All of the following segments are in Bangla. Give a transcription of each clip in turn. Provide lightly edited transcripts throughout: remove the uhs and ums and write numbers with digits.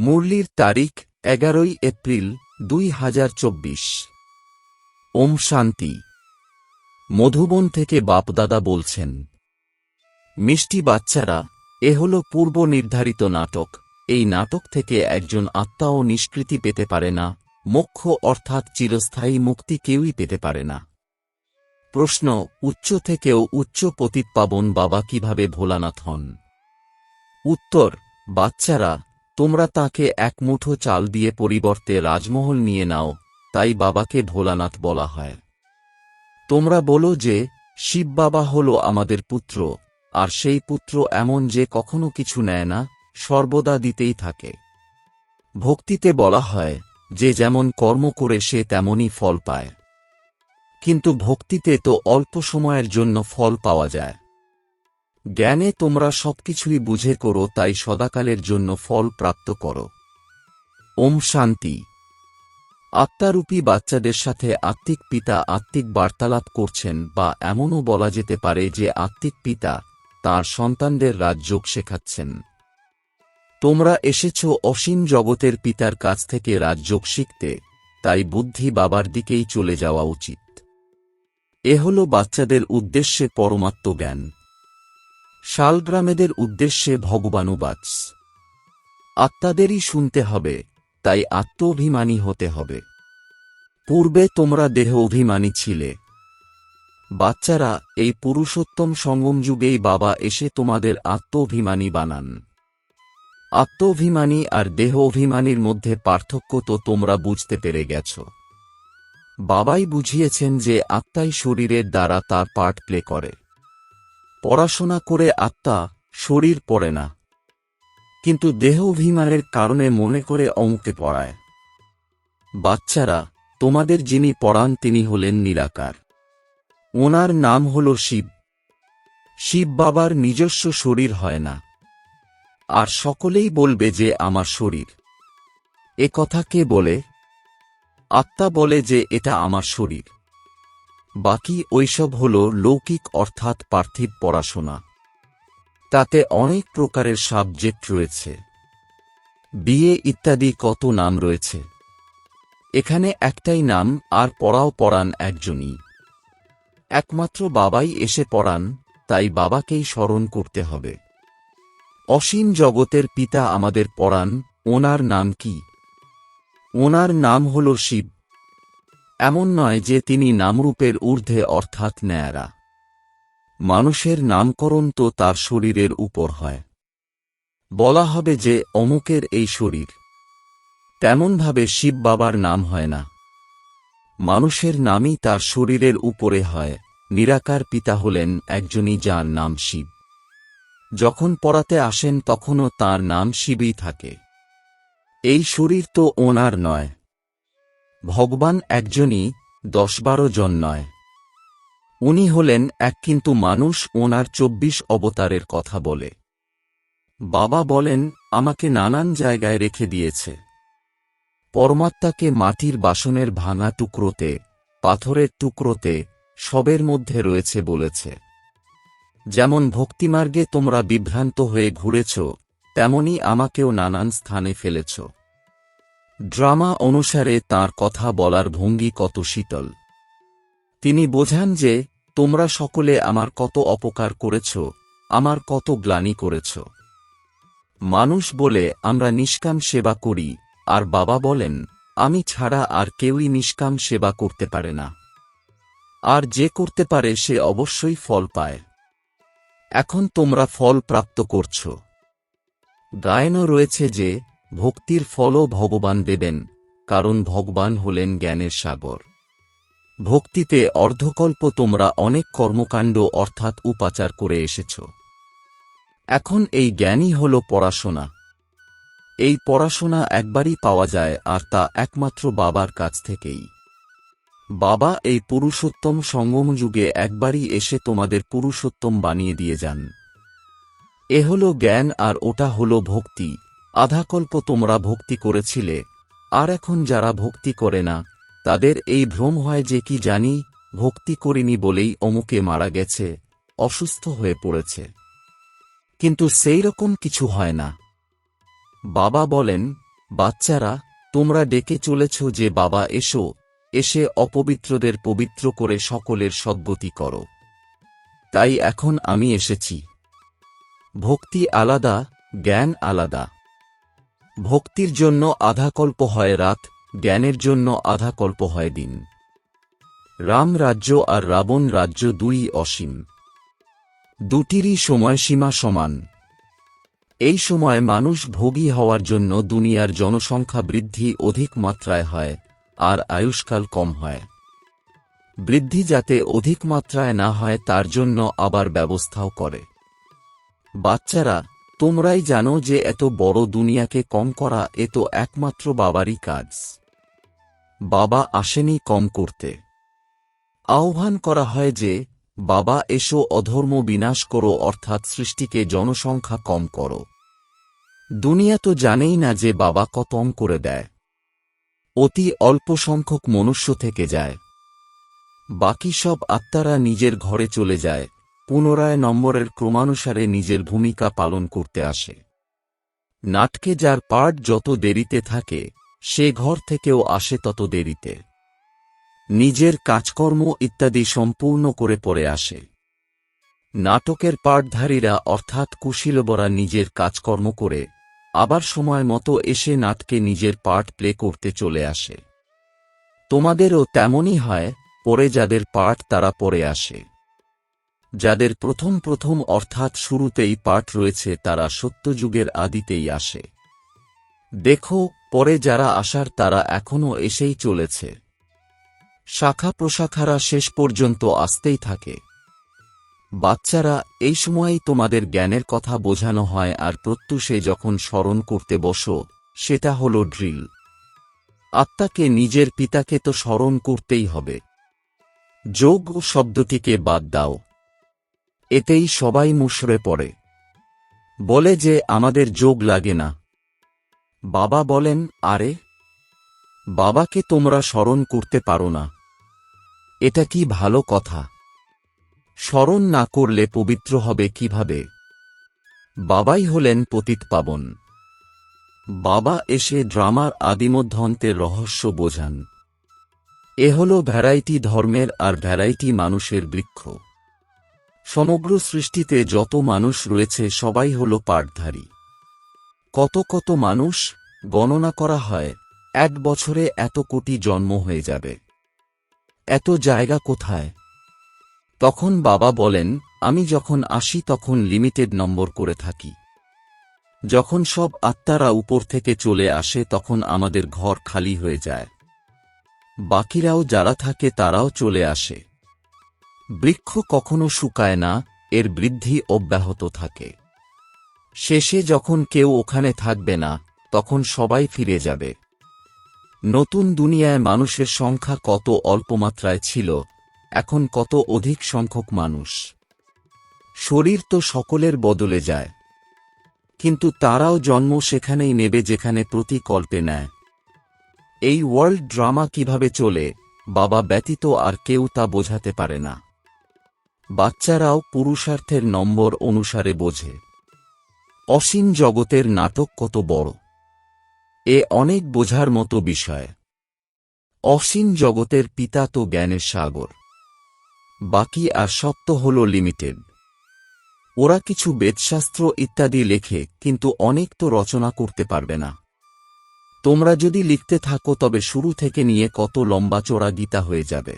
মুরলির তারিখ 11 এপ্রিল 2024। ওম শান্তি। মধুবন থেকে বাপদাদা বলছেন, মিষ্টি বাচ্চারা, এ হল পূর্ব নির্ধারিত নাটক। এই নাটক থেকে একজন আত্মাও নিষ্কৃতি পেতে পারে না, মোক্ষ অর্থাৎ চিরস্থায়ী মুক্তি কেউই পেতে পারে না। প্রশ্ন, উচ্চ থেকেও উচ্চ পতিতপাবন বাবা কিভাবে ভোলানাথ হন? উত্তর, বাচ্চারা, তোমরা তাকে এক মুঠো চাল দিয়ে পরিবর্তে রাজমহল নিয়ে নাও, তাই বাবাকে ভোলানাথ বলা হয়। তোমরা বলো যে শিব বাবা হল আমাদের পুত্র, আর সেই পুত্র এমন যে কখনো কিছু নেয় না, সর্বদা দিতেই থাকে। ভক্তিতে বলা হয় যে যেমন কর্ম করে সে তেমনই ফল পায়, কিন্তু ভক্তিতে তো অল্প সময়ের জন্য ফল পাওয়া যায়। জ্ঞানে তোমরা সবকিছুই বুঝে করো, তাই সদাকালের জন্য ফল প্রাপ্ত করো। ওম শান্তি। আত্মারূপী বাচ্চাদের সাথে আত্মিক পিতা আত্মিক বার্তালাপ করছেন, বা এমনও বলা যেতে পারে যে আত্মিক পিতা তাঁর সন্তানদের রাজযোগ শেখাচ্ছেন। তোমরা এসেছ অসীম জগতের পিতার কাছ থেকে রাজযোগ শিখতে, তাই বুদ্ধি বাবার দিকেই চলে যাওয়া উচিত। এ হল বাচ্চাদের উদ্দেশ্যে পরমাত্ম জ্ঞান, শালগ্রামেদের উদ্দেশ্যে ভগবানুবাচ। আত্মাদেরই শুনতে হবে, তাই আত্মঅভিমানী হতে হবে। পূর্বে তোমরা দেহ অভিমানী ছিলে। বাচ্চারা, এই পুরুষোত্তম সঙ্গম যুগেই বাবা এসে তোমাদের আত্মঅভিমানী বানান। আত্মঅভিমানী আর দেহ অভিমানীর মধ্যে পার্থক্য তো তোমরা বুঝতে পেরে গেছ। বাবাই বুঝিয়েছেন যে আত্মাই শরীরের দ্বারা তার পার্ট প্লে করে। পড়াশোনা করে আত্মা শরীর পড়ে না, কিন্তু দেহ অভিমানের কারণে মনে করে অমুকে পড়ায়। বাচ্চারা, তোমাদের যিনি পড়ান তিনি হলেন নিরাকার। ওনার নাম হল শিব। শিব বাবার নিজস্ব শরীর হয় না, আর সকলেই বলবে যে আমার শরীর। এ কথা কে বলে? আত্মা বলে যে এটা আমার শরীর। বাকি ওইসব হল লৌকিক অর্থাৎ পার্থিব পড়াশোনা। তাতে অনেক প্রকারের সাবজেক্ট রয়েছে, বিয়ে ইত্যাদি কত নাম রয়েছে। এখানে একটাই নাম, আর পড়ান একজনই। একমাত্র বাবাই এসে পড়ান, তাই বাবাকেই স্মরণ করতে হবে। অসীম জগতের পিতা আমাদের পড়ান, ওনার নাম কি? ওনার নাম হল শিব। এমন নয় যে তিনি নামরূপের ঊর্ধ্বে অর্থাৎ ন্যায়রা। মানুষের নামকরণ তো তার শরীরের উপর হয়। বলা হবে যে অমুকের এই শরীর, তেমনভাবে শিব বাবার নাম হয় না। মানুষের নামই তার শরীরের উপরে হয়। নিরাকার পিতা হলেন একজনই, যার নাম শিব। যখন পড়াতে আসেন তখনও তার নাম শিবই থাকে। এই শরীর তো ওনার নয়। ভগবান একজনই, 10-12 জন নয়। উনি হলেন এক, কিন্তু মানুষ ওনার 24 অবতারের কথা বলে। বাবা বলেন, আমাকে নানান জায়গায় রেখে দিয়েছে। পরমাত্মাকে মাটির বাসনের ভাঙা টুকরোতে, পাথরের টুকরোতে, সবের মধ্যে রয়েছে বলেছে। যেমন ভক্তিমার্গে তোমরা বিভ্রান্ত হয়ে ঘুরেছ, তেমনি আমাকেও নানান স্থানে ফেলেছ। ড্রামা অনুসারে তাঁর কথা বলার ভঙ্গি কত শীতল। তিনি বোঝান যে তোমরা সকলে আমার কত অপকার করেছ, আমার কত গ্লানি করেছ। মানুষ বলে আমরা নিষ্কাম সেবা করি, আর বাবা বলেন আমি ছাড়া আর কেউই নিষ্কাম সেবা করতে পারে না, আর যে করতে পারে সে অবশ্যই ফল পায়। এখন তোমরা ফল প্রাপ্ত করছ। গায়নও রয়েছে যে ভক্তির ফলও ভগবান দেবেন, কারণ ভগবান হলেন জ্ঞানের সাগর। ভক্তিতে অর্ধকল্প তোমরা অনেক কর্মকাণ্ড অর্থাৎ উপাচার করে এসেছ। এখন এই জ্ঞানই হল পড়াশোনা। এই পড়াশোনা একবারই পাওয়া যায়, আর তা একমাত্র বাবার কাছ থেকেই। বাবা এই পুরুষোত্তম সঙ্গম যুগে একবারই এসে তোমাদের পুরুষোত্তম বানিয়ে দিয়ে যান। এ হল জ্ঞান, আর ওটা হল ভক্তি। আধাকল্প তোমরা ভক্তি করেছিলে, আর এখন যারা ভক্তি করে না তাদের এই ভ্রম হয় যে কি জানি ভক্তি করিনি বলেই অমুকে মারা গেছে, অসুস্থ হয়ে পড়েছে। কিন্তু সেই রকম কিছু হয় না। বাবা বলেন বাচ্চারা, তোমরা ডেকে চলেছ যে বাবা এসো, এসে অপবিত্রদের পবিত্র করে সকলের সদ্গতি করো। তাই এখন আমি এসেছি। ভক্তি আলাদা, জ্ঞান আলাদা। ভক্তির জন্য আধা কল্প হয় রাত, জ্ঞানের জন্য আধা কল্প হয় দিন। রাম রাজ্য আর রাবণ রাজ্য দুই অসীম। দুটিরই সময়সীমা সমান। এই সময় মানুষ ভোগী হওয়ার জন্য দুনিয়ার জনসংখ্যা বৃদ্ধি অধিক মাত্রায় হয়, আর আয়ুষ্কাল কম হয়। বৃদ্ধি যাতে অধিক মাত্রায় না হয় তার জন্য আবার ব্যবস্থাও করে। বাচ্চারা, তোমরাই জানো যে এত বড় দুনিয়াকে কম করা এ তো একমাত্র বাবারই কাজ। বাবা আসেনি কম করতে। আহ্বান করা হয় যে, বাবা এসো অধর্ম বিনাশ করো, অর্থাৎ সৃষ্টিকে জনসংখ্যা কম করো। দুনিয়া তো জানেই না যে বাবা কম করে দেয়। অতি অল্প সংখ্যক মনুষ্য থেকে যায়। বাকি সব আত্মারা নিজের ঘরে চলে যায়, পুনরায় নম্বরের ক্রমানুসারে নিজের ভূমিকা পালন করতে আসে। নাটকে যার পার্ট যত দেরিতে থাকে, সে ঘর থেকেও আসে তত দেরিতে। নিজের কাজকর্ম ইত্যাদি সম্পূর্ণ করে পরে আসে। নাটকের পার্টধারীরা অর্থাৎ কুশীলবরা নিজের কাজকর্ম করে আবার সময় মতো এসে নাটকে নিজের পার্ট প্লে করতে চলে আসে। তোমাদেরও তেমনই হয়, পরে যাদের পার্ট তারা পরে আসে। যাদের প্রথম প্রথম অর্থাৎ শুরুতেই পার্ট রয়েছে তারা সত্যযুগের আদিতেই আসে। দেখো, পরে যারা আসার তারা এখনও এসেই চলেছে। শাখা প্রশাখারা শেষ পর্যন্ত আসতেই থাকে। বাচ্চারা, এই সময়েই তোমাদের জ্ঞানের কথা বোঝানো হয়, আর প্রত্যুষে যখন স্মরণ করতে বসো, সেটা হল ড্রিল। আত্মাকে নিজের পিতাকে তো স্মরণ করতেই হবে। যোগ শব্দটিকে বাদ দাও। এতেই সবাই মুষড়ে পড়ে। বলে যে আমাদের যোগ লাগে না। বাবা বলেন, আরে, বাবাকে তোমরা স্মরণ করতে পারো না? এটা কি ভালো কথা? স্মরণ না করলে পবিত্র হবে কিভাবে? বাবাই হলেন পতিতপাবন। বাবা এসে ড্রামার আদিমধ্যান্তের রহস্য বোঝান। এ হল ভ্যারাইটি ধর্মের আর ভ্যারাইটি মানুষের বৃক্ষ। সমগ্র সৃষ্টিতে যত মানুষ রয়েছে সবাই হল পার্টধারী। কত কত মানুষ, গণনা করা হয় 1 বছরে এত কোটি জন্ম হয়ে যাবে। এত জায়গা কোথায়? তখন বাবা বলেন, আমি যখন আসি তখন লিমিটেড নম্বর করে থাকি। যখন সব আত্মারা উপর থেকে চলে আসে তখন আমাদের ঘর খালি হয়ে যায়। বাকিরাও যারা থাকে তারাও চলে আসে। বৃক্ষ কখনো শুকায় না, এর বৃদ্ধি অব্যাহত থাকে। শেষে যখন কেউ ওখানে থাকবে না, তখন সবাই ফিরে যাবে। নতুন দুনিয়ায় মানুষের সংখ্যা কত অল্পমাত্রায় ছিল, এখন কত অধিক সংখ্যক মানুষ। শরীর তো সকলের বদলে যায়, কিন্তু তারাও জন্ম সেখানেই নেবে যেখানে প্রতি কল্পে নেয়। এই ওয়ার্ল্ড ড্রামা কিভাবে চলে, বাবা ব্যতীত আর কেউ তা বোঝাতে পারে না। বাচ্চারাও পুরুষার্থের নম্বর অনুসারে বোঝে। অসীম জগতের নাটক কত বড়, এ অনেক বোঝার মতো বিষয়। অসীম জগতের পিতা তো জ্ঞানের সাগর। বাকি আর সব তো হল লিমিটেড। ওরা কিছু বেদশাস্ত্র ইত্যাদি লেখে, কিন্তু অনেক তো রচনা করতে পারবে না। তোমরা যদি লিখতে থাকো তবে শুরু থেকে নিয়ে কত লম্বা চড়া গীতা হয়ে যাবে।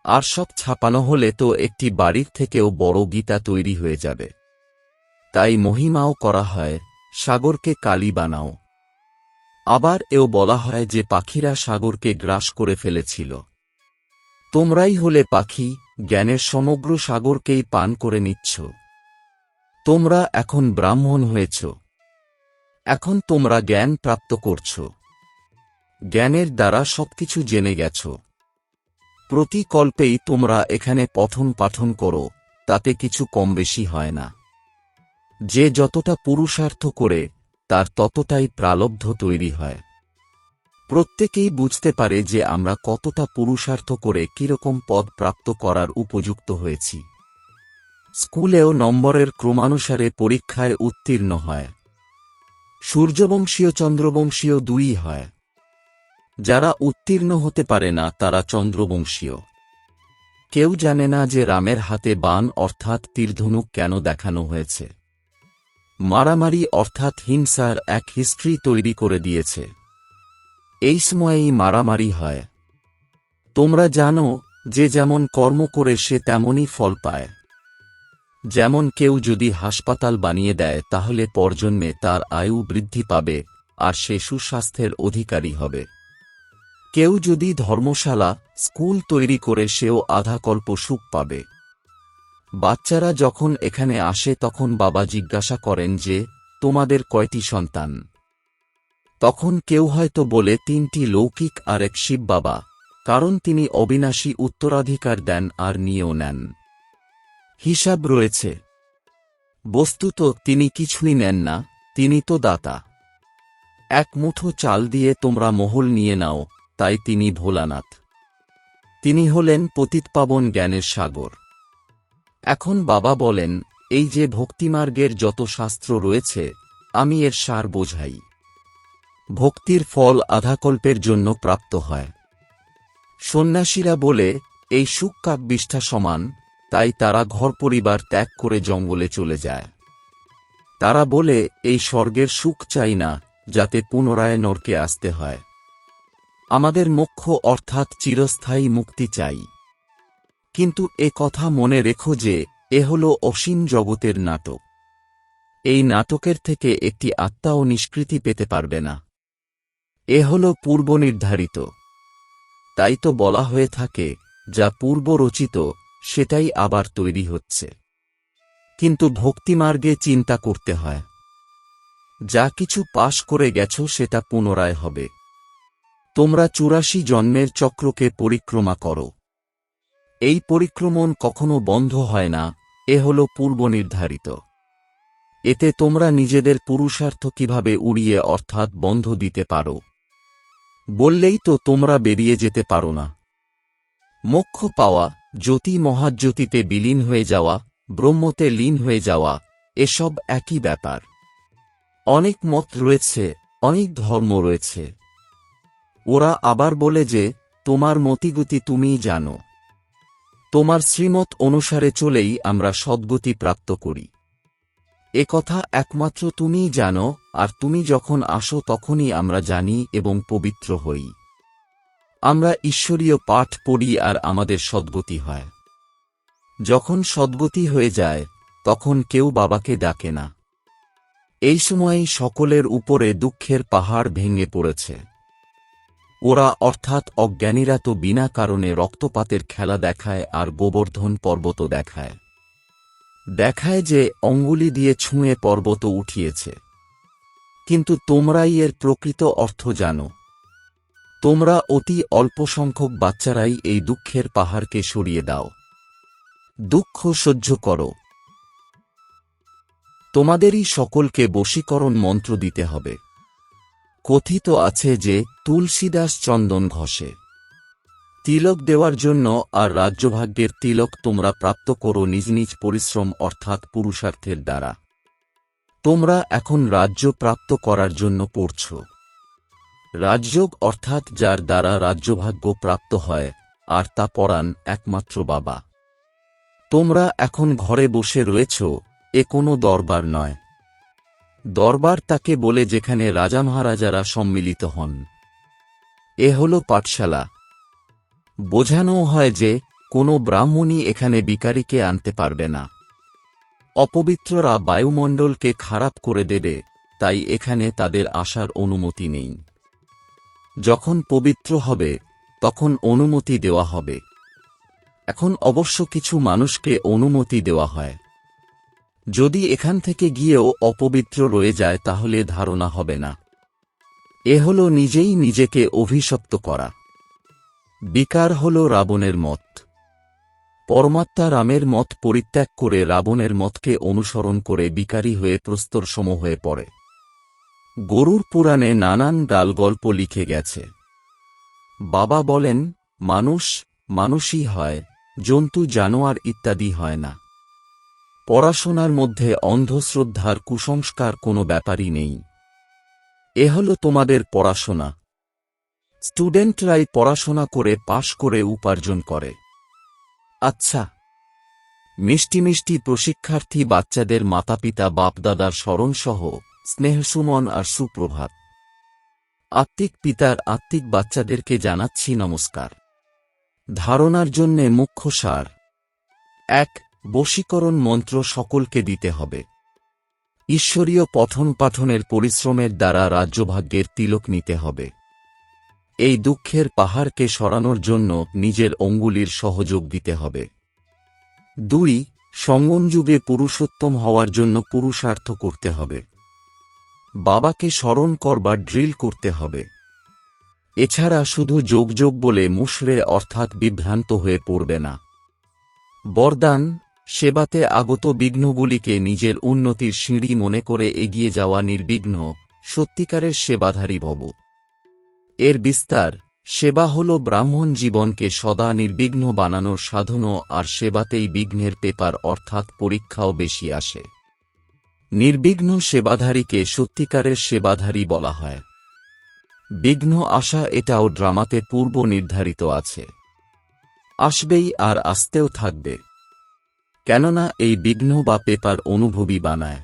আর সব ছাপানো হলে তো একটি বাড়ির থেকেও বড় গীতা তৈরি হয়ে যাবে। তাই মহিমাও করা হয়, সাগরকে কালি বানাও। আবার এও বলা হয় যে পাখিরা সাগরকে গ্রাস করে ফেলেছিল। তোমরাই হলে পাখি, জ্ঞানের সমগ্র সাগরকেই পান করে নিচ্ছ। তোমরা এখন ব্রাহ্মণ হয়েছ। এখন তোমরা জ্ঞান প্রাপ্ত করছ। জ্ঞানের দ্বারা সবকিছু জেনে গেছ। প্রতি কল্পেই তোমরা এখানে পঠন পাঠন করো, তাতে কিছু কম বেশি হয় না। যে যতটা পুরুষার্থ করে তার ততটাই প্রালব্ধ তৈরি হয়। প্রত্যেকেই বুঝতে পারে যে আমরা কতটা পুরুষার্থ করে কিরকম পদ প্রাপ্ত করার উপযুক্ত হয়েছি। স্কুলেও নম্বরের ক্রমানুসারে পরীক্ষায় উত্তীর্ণ হয়। সূর্যবংশীয় চন্দ্রবংশীয় দুই হয়। যারা উত্তীর্ণ হতে পারে না তারা চন্দ্রবংশীয়। কেউ জানে না যে রামের হাতে বাণ অর্থাৎ তীরধনুক কেন দেখানো হয়েছে। মারামারি অর্থাৎ হিংসার এক হিস্ট্রি তৈরি করে দিয়েছে। এই সময়েই মারামারি হয়। তোমরা জানো যে যেমন কর্ম করে সে তেমনই ফল পায়। যেমন কেউ যদি হাসপাতাল বানিয়ে দেয় তাহলে পরজন্মে তার আয়ু বৃদ্ধি পাবে আর সে সুস্বাস্থ্যের অধিকারী হবে। কেউ যদি ধর্মশালা স্কুল তৈরি করে সেও আধাকল্প সুখ পাবে। বাচ্চারা যখন এখানে আসে তখন বাবা জিজ্ঞাসা করেন যে তোমাদের কয়টি সন্তান। তখন কেউ হয়তো বলে 3টি লৌকিক আর এক শিব বাবা, কারণ তিনি অবিনাশী উত্তরাধিকার দেন আর নিয়েও নেন। হিসাব রয়েছে। বস্তুত তিনি কিছুই নেন না, তিনি তো দাতা। এক মুঠো চাল দিয়ে তোমরা মহল নিয়ে নাও, তাই তিনি ভোলানাথ। তিনি হলেন পতিতপাবন জ্ঞানের সাগর। এখন বাবা বলেন, এই যে ভক্তিমার্গের যত শাস্ত্র রয়েছে আমি এর সার বোঝাই। ভক্তির ফল আধাকল্পের জন্য প্রাপ্ত হয়। সন্ন্যাসীরা বলে এই সুখ কাকবিষ্ঠা সমান, তাই তারা ঘর পরিবার ত্যাগ করে জঙ্গলে চলে যায়। তারা বলে এই স্বর্গের সুখ চাই না, যাতে পুনরায় নরকে আসতে হয়। আমাদের মোক্ষ অর্থাৎ চিরস্থায়ী মুক্তি চাই। কিন্তু এ কথা মনে রেখো যে এ হল অসীম জগতের নাটক। এই নাটকের থেকে একটি আত্মাও নিষ্কৃতি পেতে পারবে না। এ হল পূর্বনির্ধারিত। তাই তো বলা হয়ে থাকে, যা পূর্ব রচিত সেটাই আবার তৈরি হচ্ছে। কিন্তু ভক্তিমার্গে চিন্তা করতে হয়। যা কিছু পাশ করে গেছো সেটা পুনরায় হবে। তোমরা 84 জন্মের চক্রকে পরিক্রমা করো। এই পরিক্রমণ কখনো বন্ধ হয় না, এ হল পূর্বনির্ধারিত। এতে তোমরা নিজেদের পুরুষার্থ কিভাবে উড়িয়ে অর্থাৎ বন্ধ দিতে পারো, বললেই তো তোমরা বেরিয়ে যেতে পারো না। মোক্ষ পাওয়া, জ্যোতি মহাজ্যোতিতে বিলীন হয়ে যাওয়া, ব্রহ্মতে লীন হয়ে যাওয়া, এসব একই ব্যাপার। অনেক মত রয়েছে, অনেক ধর্ম রয়েছে। ওরা আবার বলে যে তোমার মতিগতি তুমিই জানো। তোমার শ্রীমত অনুসারে চলেই আমরা সদ্গতি প্রাপ্ত করি। এ কথা একমাত্র তুমিই জানো, আর তুমি যখন আসো তখনই আমরা জানি এবং পবিত্র হই। আমরা ঈশ্বরীয় পাঠ পড়ি আর আমাদের সদ্গতি হয়। যখন সদ্গতি হয়ে যায় তখন কেউ বাবাকে ডাকে না। এই সময়েই সকলের উপরে দুঃখের পাহাড় ভেঙে পড়েছে। ওরা অর্থাৎ অজ্ঞানীরা তো বিনা কারণে রক্তপাতের খেলা দেখায় আর গোবর্ধন পর্বত দেখায়। দেখায় যে অঙ্গুলি দিয়ে ছুঁয়ে পর্বত উঠিয়েছে। কিন্তু তোমরাই এর প্রকৃত অর্থ জানো। তোমরা অতি অল্প সংখ্যক বাচ্চারাই এই দুঃখের পাহাড়কে সরিয়ে দাও। দুঃখ সহ্য করো। তোমাদেরই সকলকে বশীকরণ মন্ত্র দিতে হবে। কথিত আছে যে তুলসীদাস চন্দন ঘষে তিলক দেওয়ার জন্য, আর রাজ্যভাগ্যের তিলক তোমরা প্রাপ্ত করো নিজ নিজ পরিশ্রম অর্থাৎ পুরুষার্থের দ্বারা। তোমরা এখন রাজ্য প্রাপ্ত করার জন্য পড়ছ। রাজযোগ অর্থাৎ যার দ্বারা রাজ্যভাগ্য প্রাপ্ত হয়, আর তা পড়ান একমাত্র বাবা। তোমরা এখন ঘরে বসে রয়েছ, এ কোনো দরবার নয়। দরবার তাকে বলে যেখানে রাজা মহারাজারা সম্মিলিত হন। এ হল পাঠশালা। বোঝানো হয় যে কোনো ব্রাহ্মণই এখানে ভিখারিকে আনতে পারবে না। অপবিত্ররা বায়ুমণ্ডলকে খারাপ করে দেবে, তাই এখানে তাদের আসার অনুমতি নেই। যখন পবিত্র হবে তখন অনুমতি দেওয়া হবে। এখন অবশ্য কিছু মানুষকে অনুমতি দেওয়া হয়। যদি এখান থেকে গিয়েও অপবিত্র রয়ে যায় তাহলে ধারণা হবে না। এ হল নিজেই নিজেকে অভিশপ্ত করা। বিকার হল রাবণের মত। পরমাত্মা রামের মত পরিত্যাগ করে রাবণের মতকে অনুসরণ করে বিকারী হয়ে প্রস্তরসম হয়ে পড়ে। গরুর পুরাণে নানান ডালগল্প লিখে গেছে। বাবা বলেন, মানুষ মানুষই হয়, জন্তু জানোয়ার ইত্যাদি হয় না। পড়াশোনার মধ্যে অন্ধশ্রদ্ধার কুসংস্কার কোনো ব্যাপারই নেই। এ হলো তোমাদের পড়াশোনা। স্টুডেন্টরাই পড়াশোনা করে পাশ করে উপার্জন করে। আচ্ছা, মিষ্টি মিষ্টি প্রশিক্ষার্থী বাচ্চাদের মাতাপিতা বাপদাদার স্মরণসহ স্নেহসুমন আর সুপ্রভাত। আত্মিক পিতার আত্মিক বাচ্চাদেরকে জানাচ্ছি নমস্কার। ধারণার জন্যে মুখ্য সার: ১. বশীকরণ মন্ত্র সকলকে দিতে হবে। ঈশ্বরীয় পঠন পাঠনের পরিশ্রমের দ্বারা রাজ্যভাগ্যের তিলক নিতে হবে। এই দুঃখের পাহাড়কে সরানোর জন্য নিজের অঙ্গুলির সহযোগ দিতে হবে। ২. সঙ্গম যুগে পুরুষোত্তম হওয়ার জন্য পুরুষার্থ করতে হবে। বাবাকে স্মরণ করবার ড্রিল করতে হবে। এছাড়া শুধু যোগ যোগ বলে মুশড়ে অর্থাৎ বিভ্রান্ত হয়ে পড়বে না। বরদান: সেবাতে আগত বিঘ্নগুলিকে নিজের উন্নতির সিঁড়ি মনে করে এগিয়ে যাওয়া নির্বিঘ্ন সত্যিকারের সেবাধারী ভব। এর বিস্তার: সেবা হল ব্রাহ্মণ জীবনকে সদা নির্বিঘ্ন বানানোর সাধনও, আর সেবাতেই বিঘ্নের পেপার অর্থাৎ পরীক্ষাও বেশি আসে। নির্বিঘ্ন সেবাধারীকে সত্যিকারের সেবাধারী বলা হয়। বিঘ্ন আসা এটাও ড্রামাতে পূর্ব নির্ধারিত আছে। আসবেই আর আসতেও থাকবে, কেননা এই বিঘ্ন বা পেপার অনুভবী বানায়।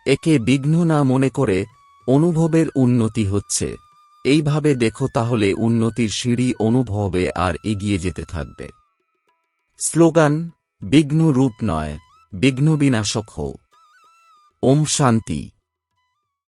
একে বিঘ্ন না মনে করে অনুভবের উন্নতি হচ্ছে এইভাবে দেখো, তাহলে উন্নতির সিঁড়ি অনুভবে আর এগিয়ে যেতে থাকবে। স্লোগান: বিঘ্ন রূপ নয়, বিঘ্ন বিনাশক হও। ওম শান্তি।